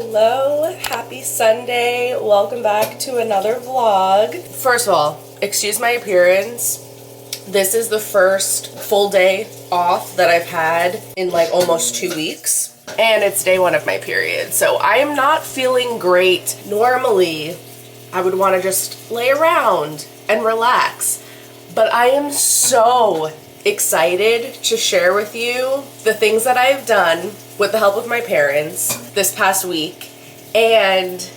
Hello, happy Sunday. Welcome back to another vlog. First of all, excuse my appearance. This is the first full day off that I've had in like almost 2 weeks. And it's day one of my period. So I am not feeling great. Normally, I would want to just lay around and relax. But I am so excited to share with you the things that I've done with the help of my parents this past week, and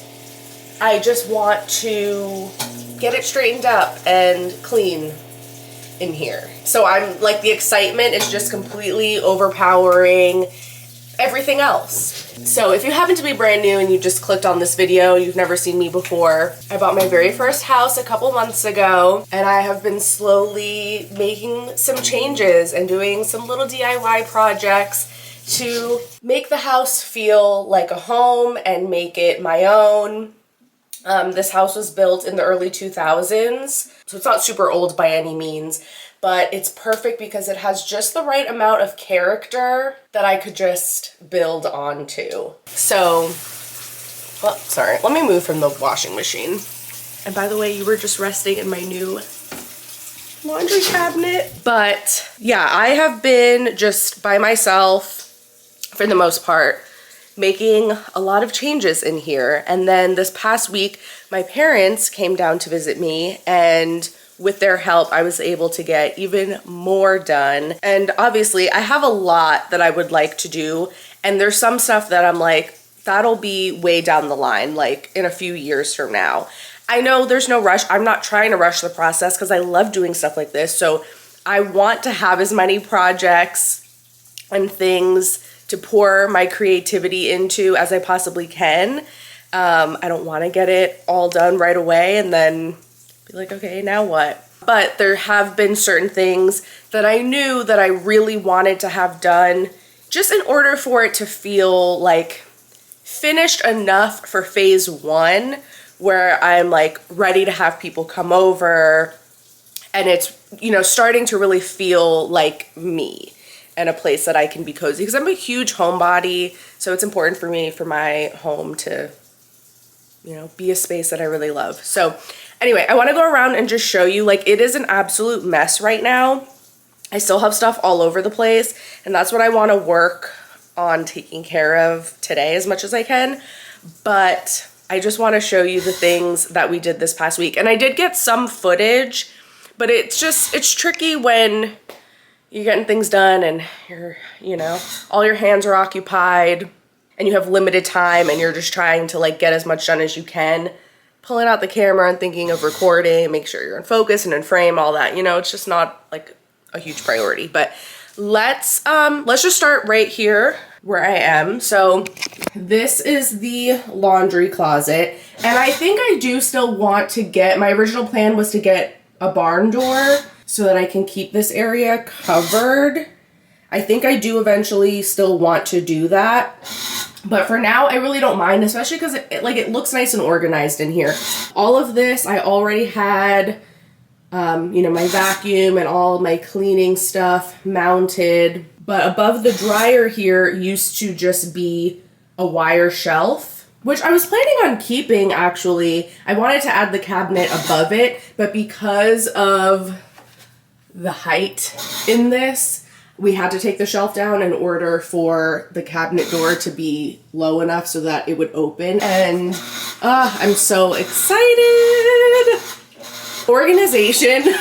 I just want to get it straightened up and clean in here. So I'm like, the excitement is just completely overpowering everything else. So if you happen to be brand new and you just clicked on this video, you've never seen me before, I bought my very first house a couple months ago, and I have been slowly making some changes and doing some little DIY projects to make the house feel like a home and make it my own. This house was built in the early 2000s, so it's not super old by any means, but it's perfect because it has just the right amount of character that I could just build onto. So, well, sorry, let me move from the washing machine. And by the way, you were just resting in my new laundry cabinet. But yeah, I have been just by myself for the most part, making a lot of changes in here. And then this past week, my parents came down to visit me, and with their help, I was able to get even more done. And obviously, I have a lot that I would like to do, and there's some stuff that I'm like, that'll be way down the line, like in a few years from now. I know there's no rush. I'm not trying to rush the process because I love doing stuff like this. So I want to have as many projects and things to pour my creativity into as I possibly can. I don't want to get it all done right away and then be like, okay, now what? But there have been certain things that I knew that I really wanted to have done just in order for it to feel like finished enough for phase one, where I'm like ready to have people come over and it's, you know, starting to really feel like me and a place that I can be cozy, because I'm a huge homebody, so it's important for me for my home to, you know, be a space that I really love. So anyway, I want to go around and just show you, like, it is an absolute mess right now. I still have stuff all over the place, and that's what I want to work on taking care of today as much as I can. But I just want to show you the things that we did this past week. And I did get some footage, but it's tricky when you're getting things done and you're, you know, all your hands are occupied and you have limited time and you're just trying to like get as much done as you can. Pulling out the camera and thinking of recording, make sure you're in focus and in frame, all that, you know, it's just not like a huge priority. But let's just start right here where I am. So this is the laundry closet, and I think I do still want to get, my original plan was to get a barn door so that I can keep this area covered. I think I do eventually still want to do that. But for now, I really don't mind, especially because it looks nice and organized in here. All of this, I already had, you know, my vacuum and all my cleaning stuff mounted. But above the dryer here used to just be a wire shelf, which I was planning on keeping, actually. I wanted to add the cabinet above it, but because of the height in this, we had to take the shelf down in order for the cabinet door to be low enough so that it would open. And I'm so excited. Organization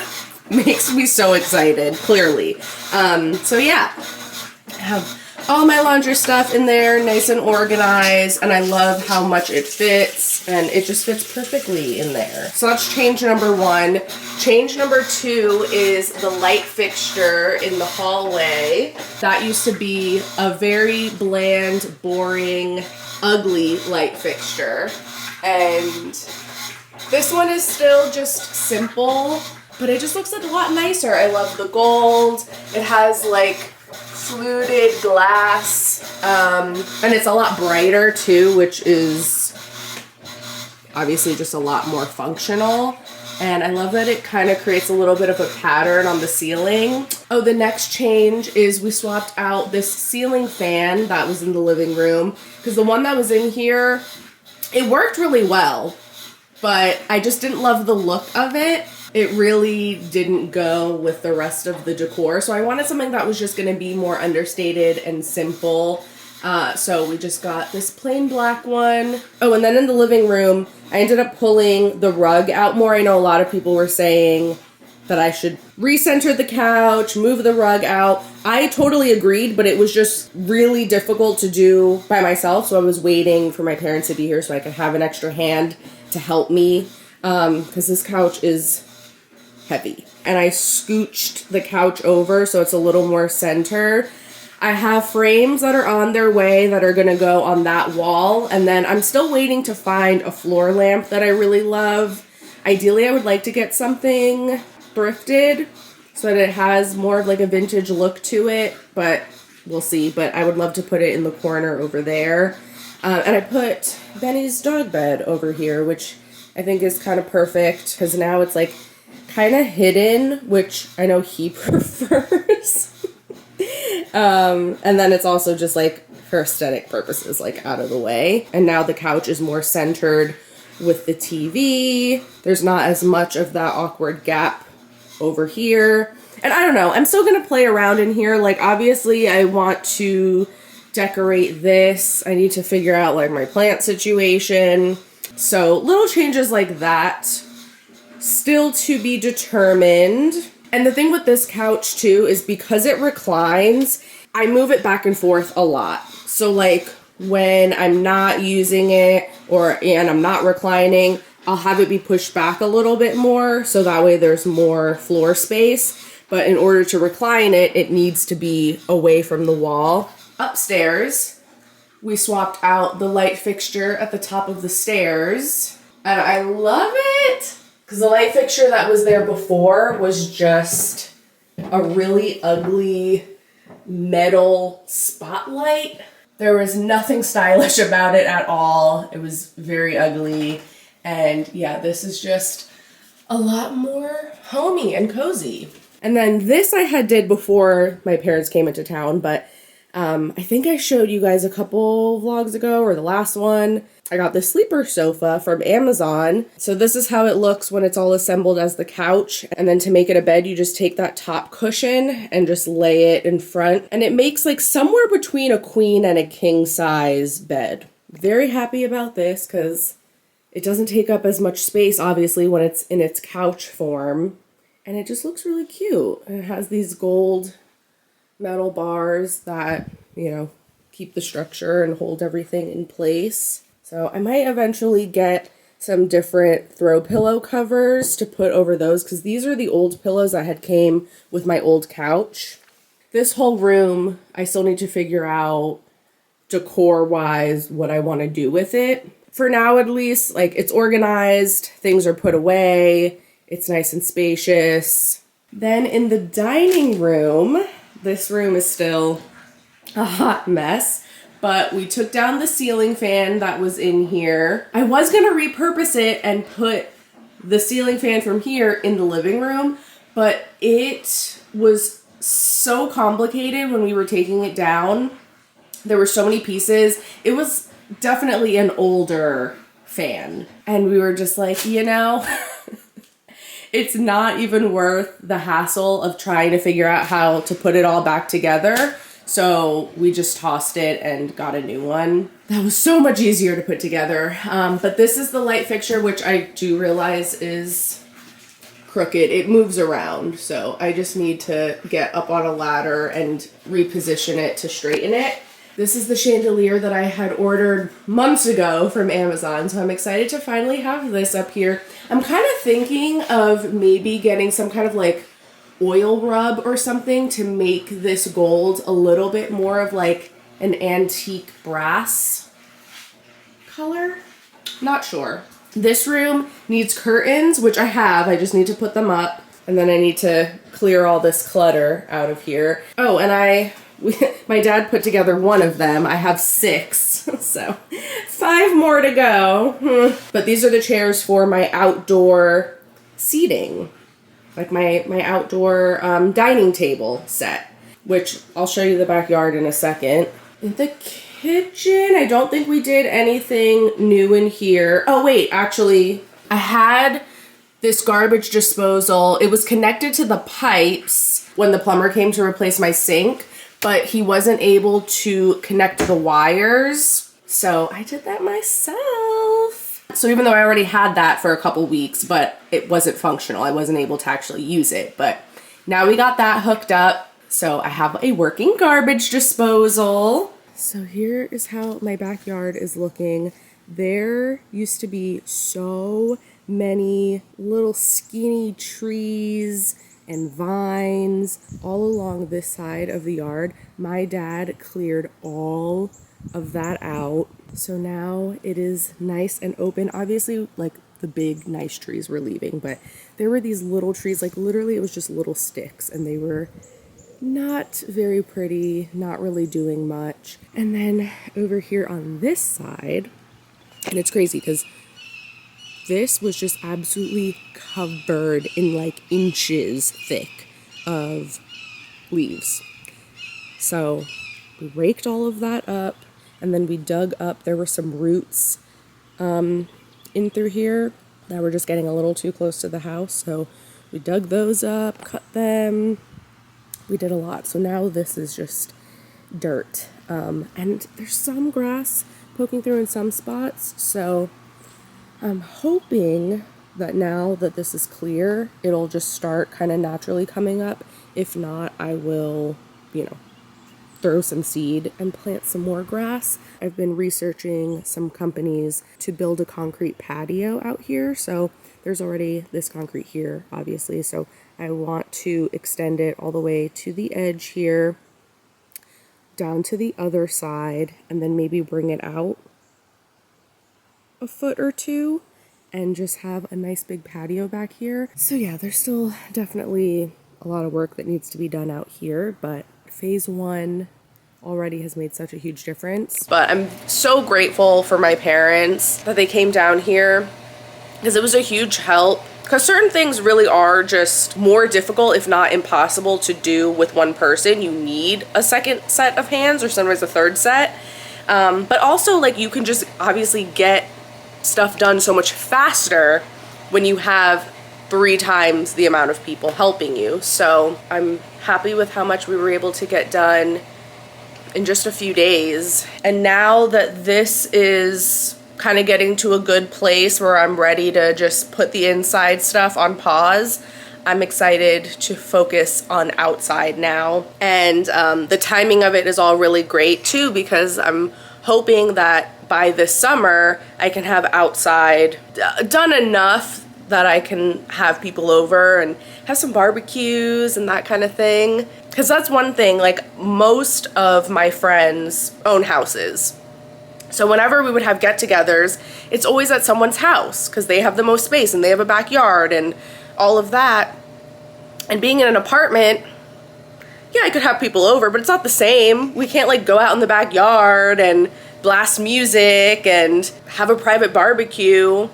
makes me so excited, clearly. So yeah, I have all my laundry stuff in there, nice and organized, and I love how much it fits, and it just fits perfectly in there. So that's change number one. Change number two is the light fixture in the hallway. That used to be a very bland, boring, ugly light fixture, and this one is still just simple, but it just looks a lot nicer. I love the gold. It has like fluted glass, and it's a lot brighter too, which is obviously just a lot more functional. And I love that it kind of creates a little bit of a pattern on the ceiling. Oh, the next change is we swapped out this ceiling fan that was in the living room, because the one that was in here, it worked really well, but I just didn't love the look of it. It really didn't go with the rest of the decor. So I wanted something that was just going to be more understated and simple. So we just got this plain black one. Oh, and then in the living room, I ended up pulling the rug out more. I know a lot of people were saying that I should recenter the couch, move the rug out. I totally agreed, but it was just really difficult to do by myself. So I was waiting for my parents to be here so I could have an extra hand to help me. Because this couch is heavy. And I scooched the couch over so it's a little more centered. I have frames that are on their way that are going to go on that wall. And then I'm still waiting to find a floor lamp that I really love. Ideally, I would like to get something thrifted so that it has more of like a vintage look to it. But we'll see. But I would love to put it in the corner over there. And I put Benny's dog bed over here, which I think is kind of perfect because now it's like kind of hidden, which I know he prefers. And then it's also just like for aesthetic purposes, like out of the way. And now the couch is more centered with the TV. There's not as much of that awkward gap over here. And I don't know, I'm still going to play around in here. Like obviously I want to decorate this. I need to figure out like my plant situation. So little changes like that still to be determined. And the thing with this couch too is because it reclines, I move it back and forth a lot. So like when I'm not using it and I'm not reclining, I'll have it be pushed back a little bit more so that way there's more floor space. But in order to recline it, it needs to be away from the wall. Upstairs, we swapped out the light fixture at the top of the stairs. And I love it! Because the light fixture that was there before was just a really ugly metal spotlight. There was nothing stylish about it at all. It was very ugly. And yeah, this is just a lot more homey and cozy. And then this I had did before my parents came into town, but I think I showed you guys a couple vlogs ago or the last one. I got this sleeper sofa from Amazon. So this is how it looks when it's all assembled as the couch. And then to make it a bed, you just take that top cushion and just lay it in front. And it makes like somewhere between a queen and a king size bed. Very happy about this because it doesn't take up as much space, obviously, when it's in its couch form. And it just looks really cute. And it has these gold metal bars that, you know, keep the structure and hold everything in place. So I might eventually get some different throw pillow covers to put over those because these are the old pillows that had came with my old couch. This whole room, I still need to figure out decor-wise what I want to do with it. For now, at least, like it's organized, things are put away, it's nice and spacious. Then in the dining room, this room is still a hot mess, but we took down the ceiling fan that was in here. I was going to repurpose it and put the ceiling fan from here in the living room, but it was so complicated when we were taking it down. There were so many pieces. It was definitely an older fan. And we were just like, you know, it's not even worth the hassle of trying to figure out how to put it all back together. So we just tossed it and got a new one. That was so much easier to put together. But this is the light fixture, which I do realize is crooked. It moves around. So I just need to get up on a ladder and reposition it to straighten it. This is the chandelier that I had ordered months ago from Amazon, so I'm excited to finally have this up here. I'm kind of thinking of maybe getting some kind of like oil rub or something to make this gold a little bit more of like an antique brass color. Not sure. This room needs curtains, which I have. I just need to put them up, and then I need to clear all this clutter out of here. Oh, and my dad put together one of them. I have 6, so 5 more to go. But these are the chairs for my outdoor seating, like my outdoor dining table set, which I'll show you the backyard in a second. In the kitchen, I don't think we did anything new in here. Oh wait, actually, I had this garbage disposal. It was connected to the pipes when the plumber came to replace my sink, but he wasn't able to connect the wires. So I did that myself. So even though I already had that for a couple weeks, but it wasn't functional, I wasn't able to actually use it. But now we got that hooked up. So I have a working garbage disposal. So here is how my backyard is looking. There used to be so many little skinny trees and vines all along this side of the yard. My dad cleared all of that out. So now it is nice and open. Obviously, like the big nice trees were leaving, but there were these little trees, like literally it was just little sticks, and they were not very pretty, not really doing much. And then over here on this side, and it's crazy because this was just absolutely covered in like inches thick of leaves. So we raked all of that up, and then we dug up, there were some roots in through here that were just getting a little too close to the house. So we dug those up, cut them. We did a lot. So now this is just dirt. And there's some grass poking through in some spots. So I'm hoping that now that this is clear, it'll just start kind of naturally coming up. If not, I will, throw some seed and plant some more grass. I've been researching some companies to build a concrete patio out here. So there's already this concrete here, obviously. So I want to extend it all the way to the edge here, down to the other side, and then maybe bring it out a foot or two and just have a nice big patio back here. So yeah, there's still definitely a lot of work that needs to be done out here, but phase one already has made such a huge difference. But I'm so grateful for my parents that they came down here, because it was a huge help. Because certain things really are just more difficult, if not impossible, to do with one person. You need a second set of hands, or sometimes a third set. But also, like, you can just obviously get stuff done so much faster when you have 3 times the amount of people helping you. So I'm happy with how much we were able to get done in just a few days. And now that this is kind of getting to a good place where I'm ready to just put the inside stuff on pause, I'm excited to focus on outside now. And the timing of it is all really great too, because I'm hoping that by this summer I can have outside done enough that I can have people over and have some barbecues and that kind of thing. Because that's one thing, like, most of my friends own houses. So whenever we would have get-togethers, it's always at someone's house because they have the most space and they have a backyard and all of that. And being in an apartment, yeah, I could have people over, but it's not the same. We can't, like, go out in the backyard and blast music and have a private barbecue.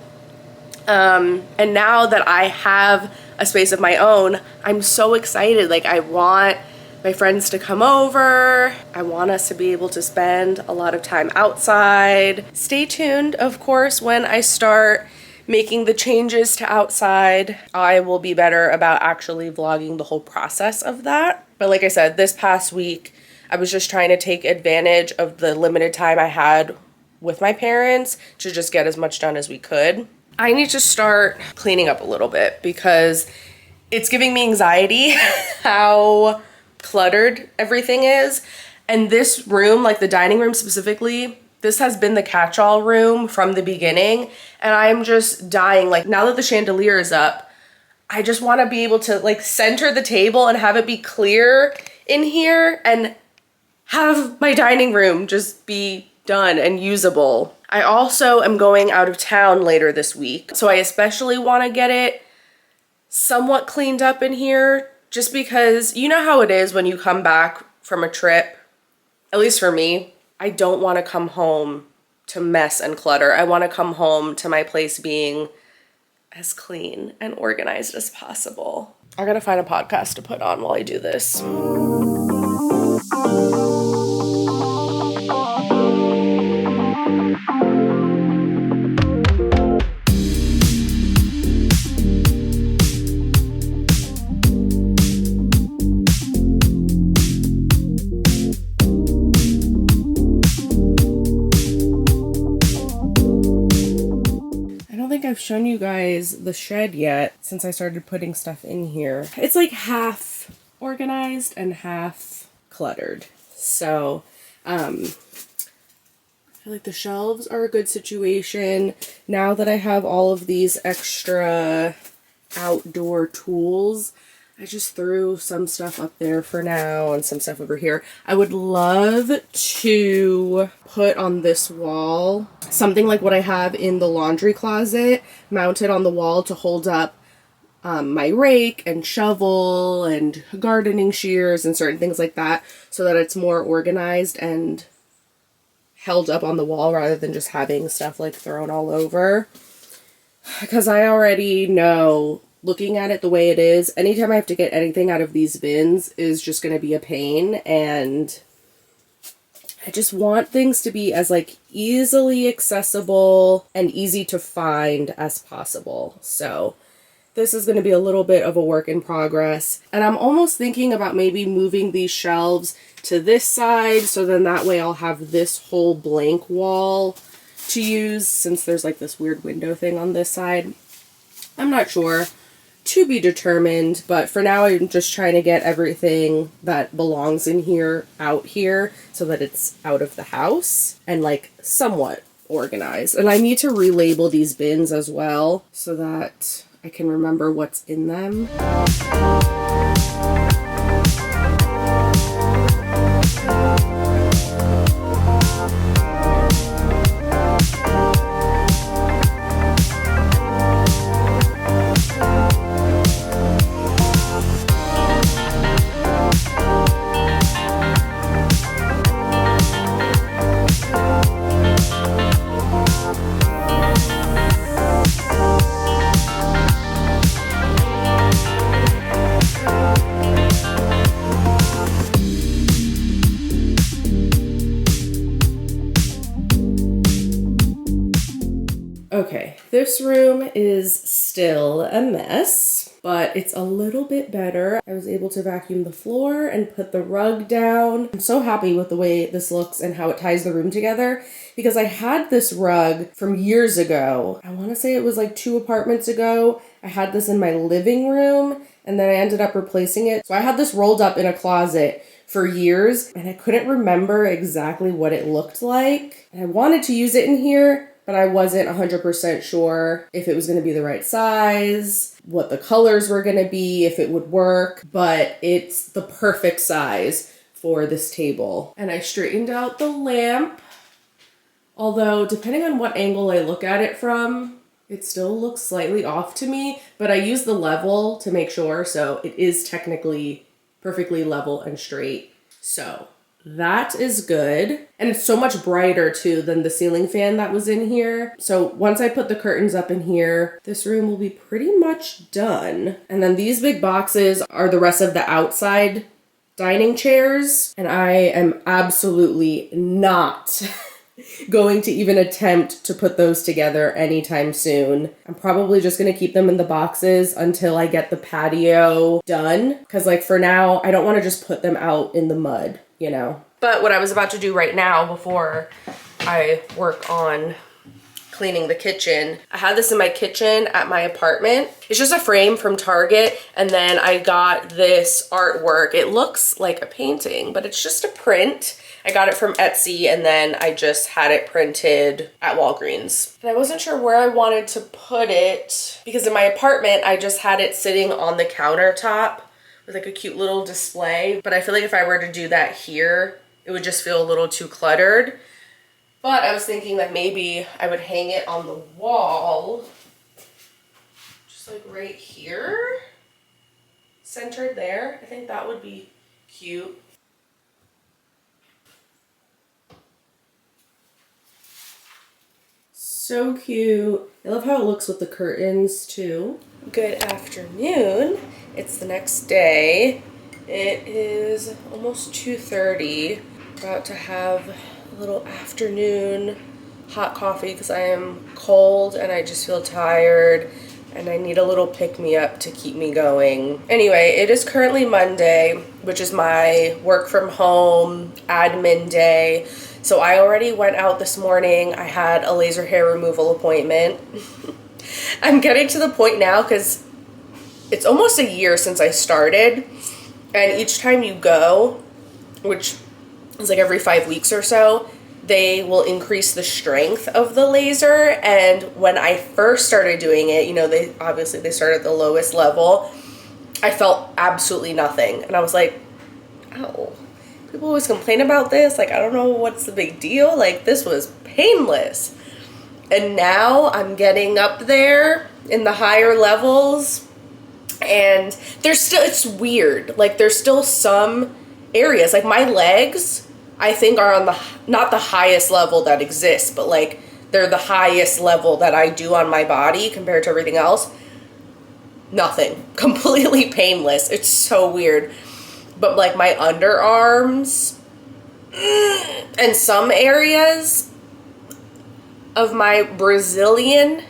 And now that I have a space of my own, I'm so excited. Like, I want my friends to come over. I want us to be able to spend a lot of time outside. Stay tuned, of course, when I start making the changes to outside. I will be better about actually vlogging the whole process of that. But like I said, this past week, I was just trying to take advantage of the limited time I had with my parents to just get as much done as we could. I need to start cleaning up a little bit because it's giving me anxiety how cluttered everything is. And this room, like the dining room specifically, this has been the catch-all room from the beginning. And I'm just dying. Like, now that the chandelier is up, I just want to be able to, like, center the table and have it be clear in here and have my dining room just be done and usable. I also am going out of town later this week, so I especially want to get it somewhat cleaned up in here, just because you know how it is when you come back from a trip. At least for me, I don't want to come home to mess and clutter. I want to come home to my place being as clean and organized as possible. I gotta find a podcast to put on while I do this. I've shown you guys the shed yet since I started putting stuff in here. It's like half organized and half cluttered. So I feel like the shelves are a good situation. Now that I have all of these extra outdoor tools, I just threw some stuff up there for now and some stuff over here. I would love to put on this wall something like what I have in the laundry closet, mounted on the wall to hold up my rake and shovel and gardening shears and certain things like that, so that it's more organized and held up on the wall rather than just having stuff like thrown all over. Because I already know, looking at it the way it is, anytime I have to get anything out of these bins is just going to be a pain, and I just want things to be as like easily accessible and easy to find as possible. So this is going to be a little bit of a work in progress, and I'm almost thinking about maybe moving these shelves to this side, so then that way I'll have this whole blank wall to use, since there's like this weird window thing on this side. I'm not sure. To be determined, but for now I'm just trying to get everything that belongs in here out here so that it's out of the house and like somewhat organized. And I need to relabel these bins as well so that I can remember what's in them. Okay, this room is still a mess, but it's a little bit better. I was able to vacuum the floor and put the rug down. I'm so happy with the way this looks and how it ties the room together, because I had this rug from years ago. I want to say it was like 2 apartments ago. I had this in my living room, and then I ended up replacing it. So I had this rolled up in a closet for years, and I couldn't remember exactly what it looked like. And I wanted to use it in here, but I wasn't 100% sure if it was going to be the right size, what the colors were going to be, if it would work, but it's the perfect size for this table. And I straightened out the lamp, although depending on what angle I look at it from, it still looks slightly off to me, but I used the level to make sure, so it is technically perfectly level and straight. So that is good. And it's so much brighter too than the ceiling fan that was in here. So once I put the curtains up in here, this room will be pretty much done. And then these big boxes are the rest of the outside dining chairs. And I am absolutely not going to even attempt to put those together anytime soon. I'm probably just going to keep them in the boxes until I get the patio done. Because like for now, I don't want to just put them out in the mud, you know. But what I was about to do right now before I work on cleaning the kitchen, I had this in my kitchen at my apartment. It's just a frame from Target, and then I got this artwork. It looks like a painting, but it's just a print. I got it from Etsy, and then I just had it printed at Walgreens. And I wasn't sure where I wanted to put it, because in my apartment, I just had it sitting on the countertop with like a cute little display. But I feel like if I were to do that here, it would just feel a little too cluttered. But I was thinking that maybe I would hang it on the wall, just like right here, centered there. I think that would be cute. So cute. I love how it looks with the curtains too. Good afternoon. It's the next day. It is almost 2:30. About to have a little afternoon hot coffee because I am cold and I just feel tired and I need a little pick-me-up to keep me going. Anyway, it is currently Monday, which is my work from home admin day. So I already went out this morning. I had a laser hair removal appointment. I'm getting to the point now because it's almost a year since I started, and each time you go, which is like every 5 weeks or so, they will increase the strength of the laser. And when I first started doing it, you know, they started at the lowest level. I felt absolutely nothing. And I was like, oh, people always complain about this. Like, I don't know what's the big deal. Like, this was painless. And now I'm getting up there in the higher levels. And there's still, it's weird. Like, there's still some areas, like my legs, I think are on the, not the highest level that exists, but like they're the highest level that I do on my body compared to everything else. Nothing. Completely painless. It's so weird. But like my underarms and some areas of my Brazilian,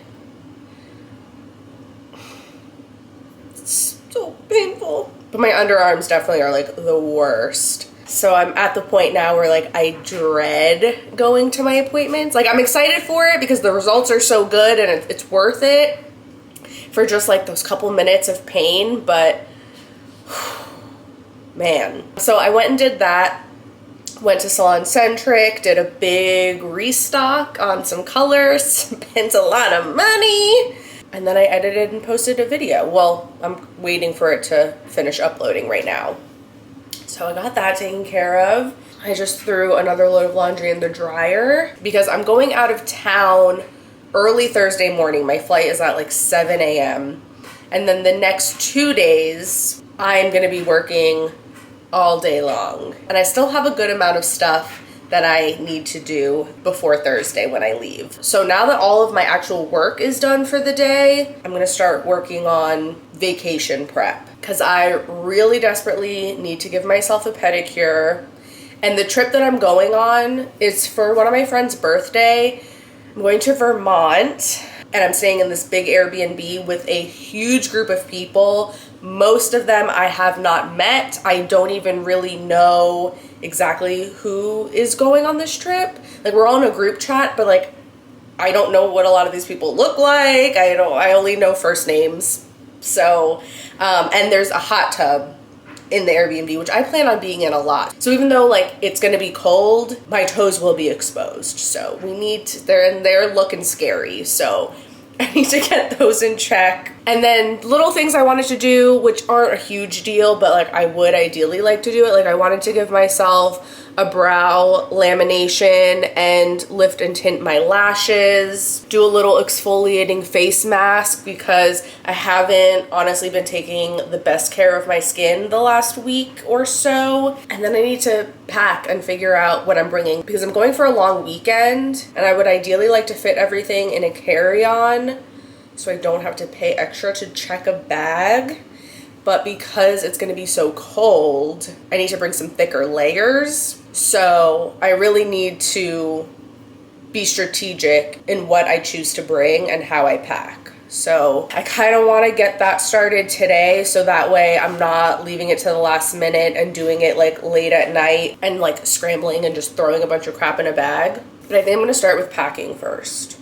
it's so painful. But my underarms definitely are like the worst. So I'm at the point now where like I dread going to my appointments. Like I'm excited for it because the results are so good and it's worth it for just like those couple minutes of pain, but man. So I went and did that. Went to Salon Centric, did a big restock on some colors, spent a lot of money, and then I edited and posted a video. Well, I'm waiting for it to finish uploading right now. So I got that taken care of. I just threw another load of laundry in the dryer because I'm going out of town early Thursday morning. My flight is at like 7 a.m. And then the next 2 days, I'm gonna be working all day long. And I still have a good amount of stuff that I need to do before Thursday when I leave. So now that all of my actual work is done for the day, I'm gonna start working on vacation prep because I really desperately need to give myself a pedicure. And the trip that I'm going on is for one of my friend's birthday. I'm going to Vermont and I'm staying in this big Airbnb with a huge group of people. Most of them I have not met. I don't even really know exactly who is going on this trip. Like we're all in a group chat, but like I don't know what a lot of these people look like. I only know first names. So, and there's a hot tub in the Airbnb, which I plan on being in a lot. So even though like it's gonna be cold, my toes will be exposed. So we need to, they're looking scary. So I need to get those in check. And then little things I wanted to do, which aren't a huge deal, but like I would ideally like to do it. Like I wanted to give myself a brow lamination and lift and tint my lashes, do a little exfoliating face mask because I haven't honestly been taking the best care of my skin the last week or so. And then I need to pack and figure out what I'm bringing because I'm going for a long weekend and I would ideally like to fit everything in a carry-on so I don't have to pay extra to check a bag. But because it's gonna be so cold, I need to bring some thicker layers. So I really need to be strategic in what I choose to bring and how I pack. So I kind of want to get that started today so that way I'm not leaving it to the last minute and doing it like late at night and like scrambling and just throwing a bunch of crap in a bag. But I think I'm gonna start with packing first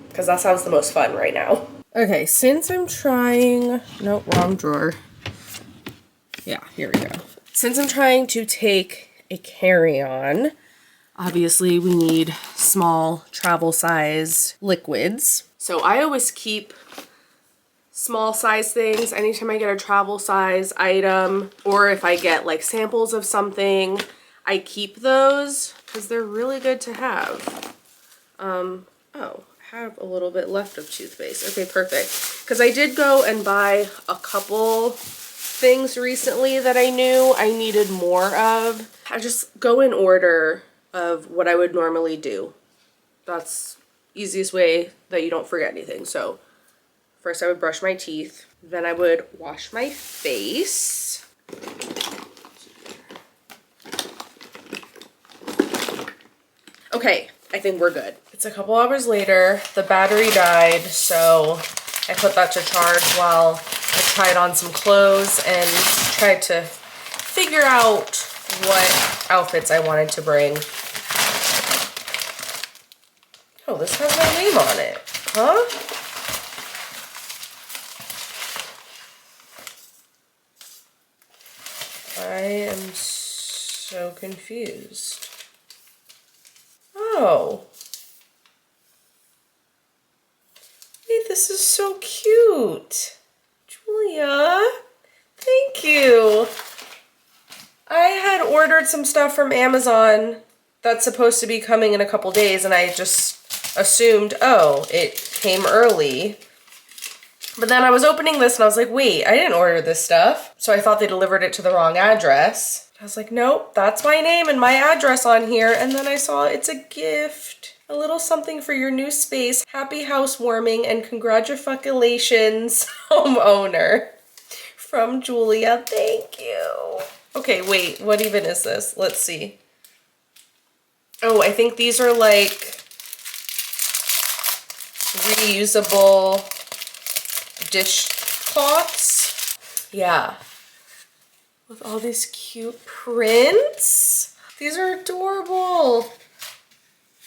because that sounds the most fun right now. Okay, since I'm trying, nope, wrong drawer. Yeah, here we go. Since I'm trying to take a carry-on, obviously we need small travel size liquids. So I always keep small size things anytime I get a travel size item, or if I get like samples of something, I keep those because they're really good to have. Oh, I have a little bit left of toothpaste. Okay, perfect. Because I did go and buy a couple things recently that I knew I needed more of. I just go in order of what I would normally do. That's easiest way that you don't forget anything. So first I would brush my teeth, then I would wash my face. Okay, I think we're good. It's a couple hours later. The battery died, so I put that to charge while I tried on some clothes and tried to figure out what outfits I wanted to bring. Oh, this has my name on it, huh? I am so confused. Oh. Wait, this is so cute. Julia, thank you. I had ordered some stuff from Amazon that's supposed to be coming in a couple days, and I just assumed, oh, it came early. But then I was opening this and I was like, wait, I didn't order this stuff. So I thought they delivered it to the wrong address. I was like, nope, that's my name and my address on here. And then I saw it's a gift. A little something for your new space. Happy housewarming and congratulations, homeowner. From Julia, thank you. Okay, wait, what even is this? Let's see. Oh, I think these are like reusable dishcloths. Yeah. With all these cute prints. These are adorable.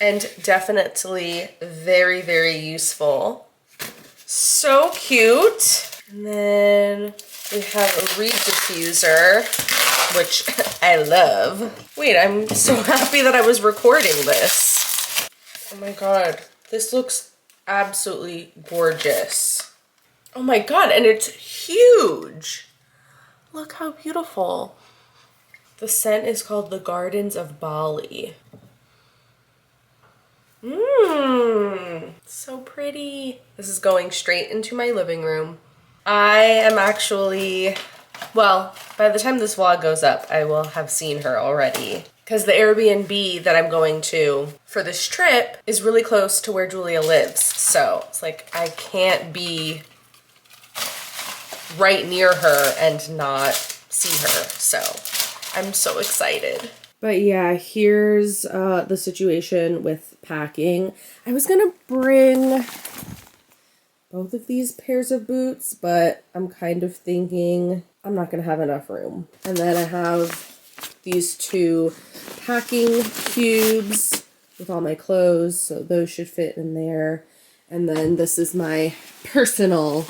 And definitely very, very useful. So cute. And then we have a reed diffuser, which I love. Wait, I'm so happy that I was recording this. Oh my god, this looks absolutely gorgeous. Oh my god, and it's huge. Look how beautiful. The scent is called the Gardens of Bali. So pretty. This is going straight into my living room. I am actually, well, by the time this vlog goes up, I will have seen her already. Because the Airbnb that I'm going to for this trip is really close to where Julia lives. So it's like I can't be right near her and not see her. So I'm so excited. But yeah, here's the situation with packing. I was gonna bring both of these pairs of boots, but I'm kind of thinking I'm not gonna have enough room. And then I have these two packing cubes with all my clothes, so those should fit in there. And then this is my personal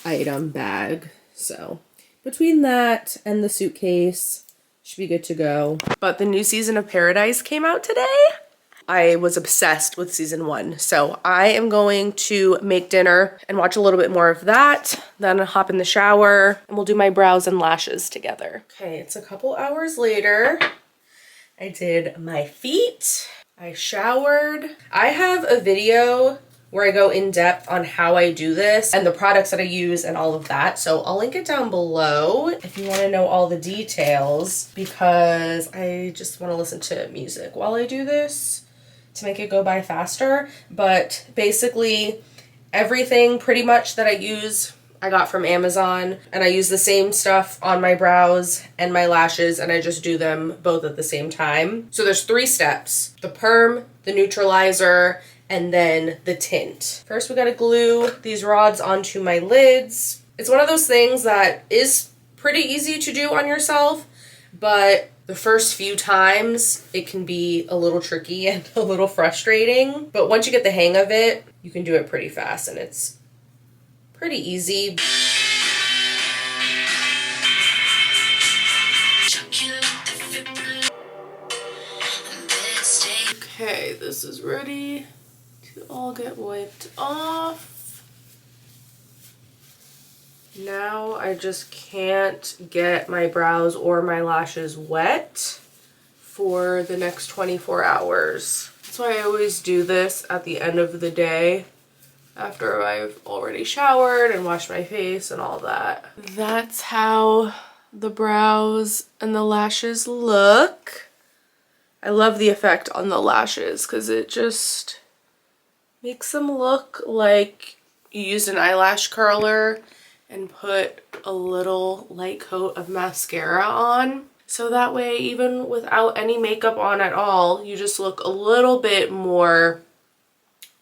item bag. So between that and the suitcase, should be good to go. But the new season of Paradise came out today. I was obsessed with season 1. So I am going to make dinner and watch a little bit more of that. Then I'll hop in the shower and we'll do my brows and lashes together. Okay, it's a couple hours later. I did my feet. I showered. I have a video where I go in depth on how I do this and the products that I use and all of that. So I'll link it down below if you want to know all the details, because I just want to listen to music while I do this to make it go by faster. But basically everything pretty much that I use I got from Amazon, and I use the same stuff on my brows and my lashes, and I just do them both at the same time. So there's 3 steps: the perm, the neutralizer, and then the tint. First, we gotta glue these rods onto my lids. It's one of those things that is pretty easy to do on yourself, but the first few times it can be a little tricky and a little frustrating. But once you get the hang of it, you can do it pretty fast and it's pretty easy. Okay, this is ready to all get wiped off. Now I just can't get my brows or my lashes wet for the next 24 hours. That's why I always do this at the end of the day after I've already showered and washed my face and all that. That's how the brows and the lashes look. I love the effect on the lashes because it just Makes them look like you used an eyelash curler and put a little light coat of mascara on. So that way, even without any makeup on at all, you just look a little bit more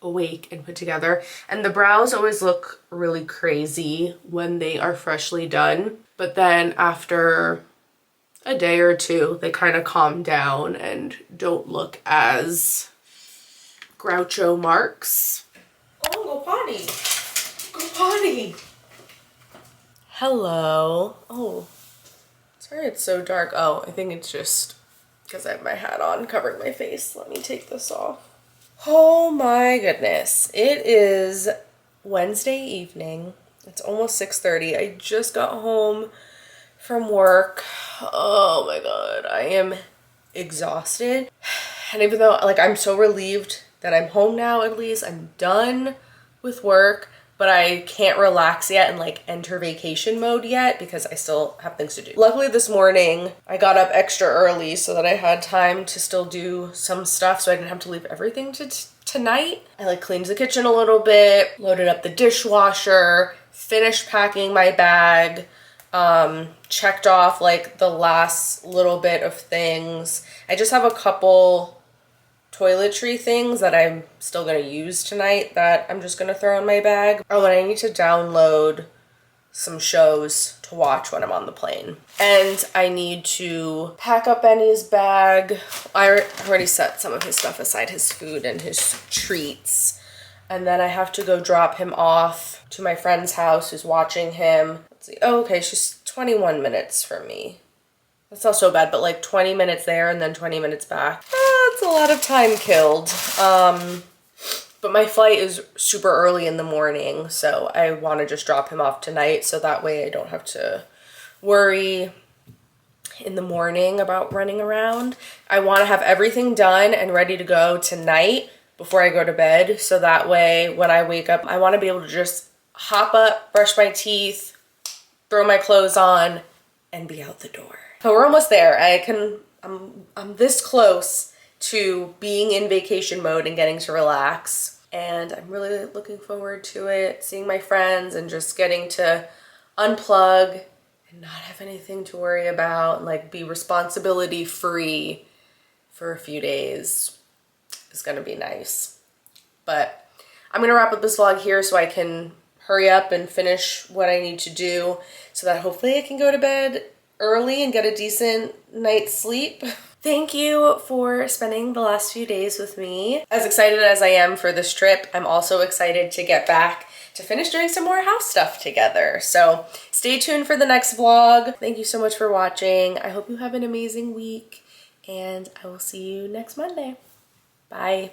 awake and put together. And the brows always look really crazy when they are freshly done. But then after a day or two, they kind of calm down and don't look as Groucho Marx. Oh, go potty. Go potty. Hello. Oh, sorry it's so dark. Oh, I think it's just because I have my hat on covering my face. Let me take this off. Oh my goodness. It is Wednesday evening. It's almost 6:30. I just got home from work. Oh my God. I am exhausted. And even though like I'm so relieved that I'm home now, at least I'm done with work, but I can't relax yet and like enter vacation mode yet because I still have things to do. Luckily this morning I got up extra early so that I had time to still do some stuff so I didn't have to leave everything to tonight. I like cleaned the kitchen a little bit, loaded up the dishwasher, finished packing my bag, checked off like the last little bit of things. I just have a couple toiletry things that I'm still going to use tonight that I'm just going to throw in my bag. Oh, and I need to download some shows to watch when I'm on the plane. And I need to pack up Benny's bag. I already set some of his stuff aside, his food and his treats. And then I have to go drop him off to my friend's house who's watching him. Let's see. Oh, okay, she's 21 minutes from me. That's not so bad, but like 20 minutes there and then 20 minutes back. That's a lot of time killed. But my flight is super early in the morning, so I want to just drop him off tonight so that way I don't have to worry in the morning about running around. I want to have everything done and ready to go tonight before I go to bed, so that way when I wake up, I want to be able to just hop up, brush my teeth, throw my clothes on, and be out the door. So we're almost there. I'm this close to being in vacation mode and getting to relax. And I'm really looking forward to it, seeing my friends and just getting to unplug and not have anything to worry about and like be responsibility free for a few days. It's gonna be nice. But I'm gonna wrap up this vlog here so I can hurry up and finish what I need to do so that hopefully I can go to bed early and get a decent night's sleep. Thank you for spending the last few days with me. As excited as I am for this trip, I'm also excited to get back to finish doing some more house stuff together. So stay tuned for the next vlog. Thank you so much for watching. I hope you have an amazing week and I will see you next Monday. Bye.